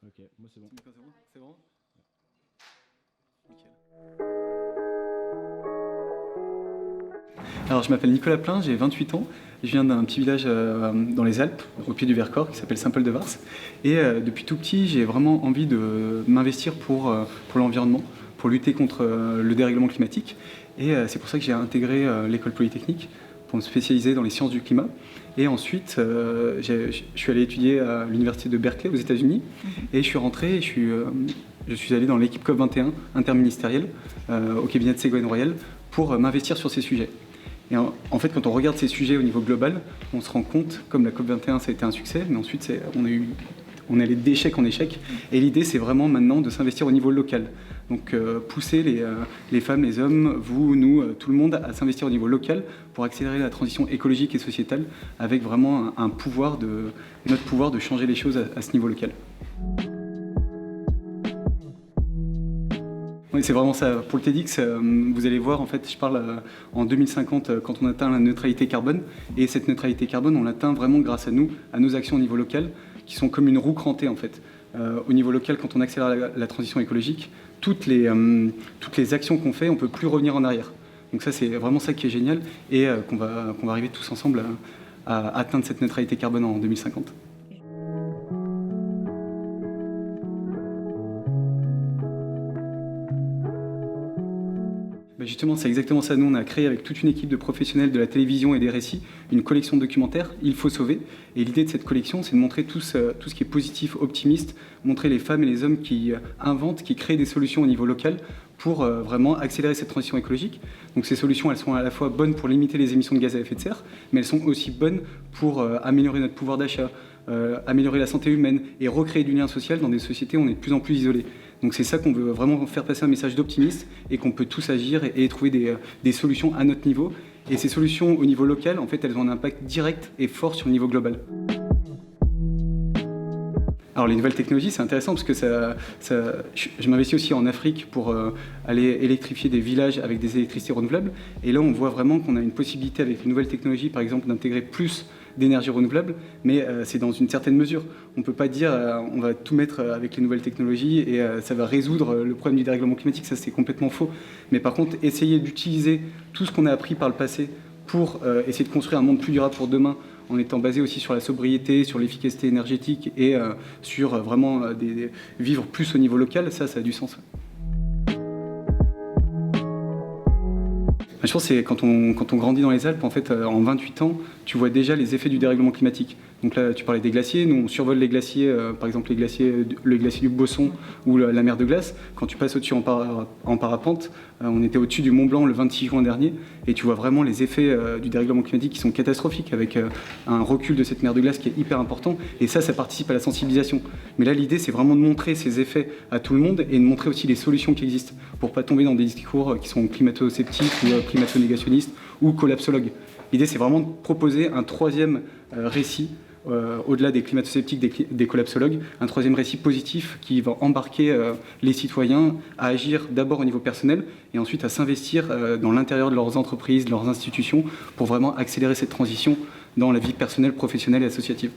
Ok, moi c'est bon. C'est bon? Nickel. Alors, je m'appelle Nicolas Plein, j'ai 28 ans. Je viens d'un petit village dans les Alpes, au pied du Vercors, qui s'appelle Saint-Paul-de-Vars. Et depuis tout petit, j'ai vraiment envie de m'investir pour l'environnement, pour lutter contre le dérèglement climatique. Et c'est pour ça que j'ai intégré l'école polytechnique pour me spécialiser dans les sciences du climat. Et ensuite, je suis allé étudier à l'université de Berkeley aux États-Unis. Et je suis rentré et je suis allé dans l'équipe COP21 interministérielle au cabinet de Ségolène Royal pour m'investir sur ces sujets. Et en fait, quand on regarde ces sujets au niveau global, on se rend compte, comme la COP21, ça a été un succès, mais ensuite, on est allé d'échec en échec. Et l'idée, c'est vraiment maintenant de s'investir au niveau local. Donc, pousser les femmes, les hommes, vous, nous, tout le monde, à s'investir au niveau local pour accélérer la transition écologique et sociétale, avec vraiment notre pouvoir de changer les choses à ce niveau local. Oui, c'est vraiment ça. Pour le TEDx, vous allez voir, en fait, je parle en 2050 quand on atteint la neutralité carbone. Et cette neutralité carbone, on l'atteint vraiment grâce à nous, à nos actions au niveau local, qui sont comme une roue crantée, en fait. Au niveau local, quand on accélère la transition écologique, toutes les actions qu'on fait, on ne peut plus revenir en arrière. Donc ça, c'est vraiment ça qui est génial et qu'on va arriver tous ensemble à atteindre cette neutralité carbone en 2050. Justement, c'est exactement ça. Nous, on a créé avec toute une équipe de professionnels de la télévision et des récits une collection de documentaires, Il faut sauver. Et l'idée de cette collection, c'est de montrer tout ce qui est positif, optimiste, montrer les femmes et les hommes qui inventent, qui créent des solutions au niveau local pour vraiment accélérer cette transition écologique. Donc ces solutions, elles sont à la fois bonnes pour limiter les émissions de gaz à effet de serre, mais elles sont aussi bonnes pour améliorer notre pouvoir d'achat, améliorer la santé humaine et recréer du lien social dans des sociétés où on est de plus en plus isolés. Donc c'est ça qu'on veut vraiment faire passer un message d'optimisme et qu'on peut tous agir et trouver des solutions à notre niveau. Et ces solutions au niveau local, en fait, elles ont un impact direct et fort sur le niveau global. Alors les nouvelles technologies, c'est intéressant parce que je m'investis aussi en Afrique pour aller électrifier des villages avec des électricités renouvelables. Et là, on voit vraiment qu'on a une possibilité avec les nouvelles technologies, par exemple, d'intégrer plus d'énergie renouvelable, mais c'est dans une certaine mesure. On ne peut pas dire on va tout mettre avec les nouvelles technologies et ça va résoudre le problème du dérèglement climatique, ça c'est complètement faux. Mais par contre, essayer d'utiliser tout ce qu'on a appris par le passé pour essayer de construire un monde plus durable pour demain, en étant basé aussi sur la sobriété, sur l'efficacité énergétique et sur vraiment vivre plus au niveau local, ça a du sens. Je pense que c'est quand on grandit dans les Alpes, en fait, en 28 ans, tu vois déjà les effets du dérèglement climatique. Donc là, tu parlais des glaciers. Nous, on survole les glaciers, par exemple le glacier du Bosson ou la mer de glace. Quand tu passes au-dessus en parapente, on était au-dessus du Mont Blanc le 26 juin dernier, et tu vois vraiment les effets du dérèglement climatique qui sont catastrophiques, avec un recul de cette mer de glace qui est hyper important. Et ça participe à la sensibilisation. Mais là, l'idée, c'est vraiment de montrer ces effets à tout le monde et de montrer aussi les solutions qui existent pour pas tomber dans des discours qui sont climato-sceptiques ou climato-négationnistes ou collapsologues. L'idée, c'est vraiment de proposer un troisième récit, au-delà des climato-sceptiques, des collapsologues, un troisième récit positif qui va embarquer les citoyens à agir d'abord au niveau personnel et ensuite à s'investir dans l'intérieur de leurs entreprises, de leurs institutions, pour vraiment accélérer cette transition dans la vie personnelle, professionnelle et associative.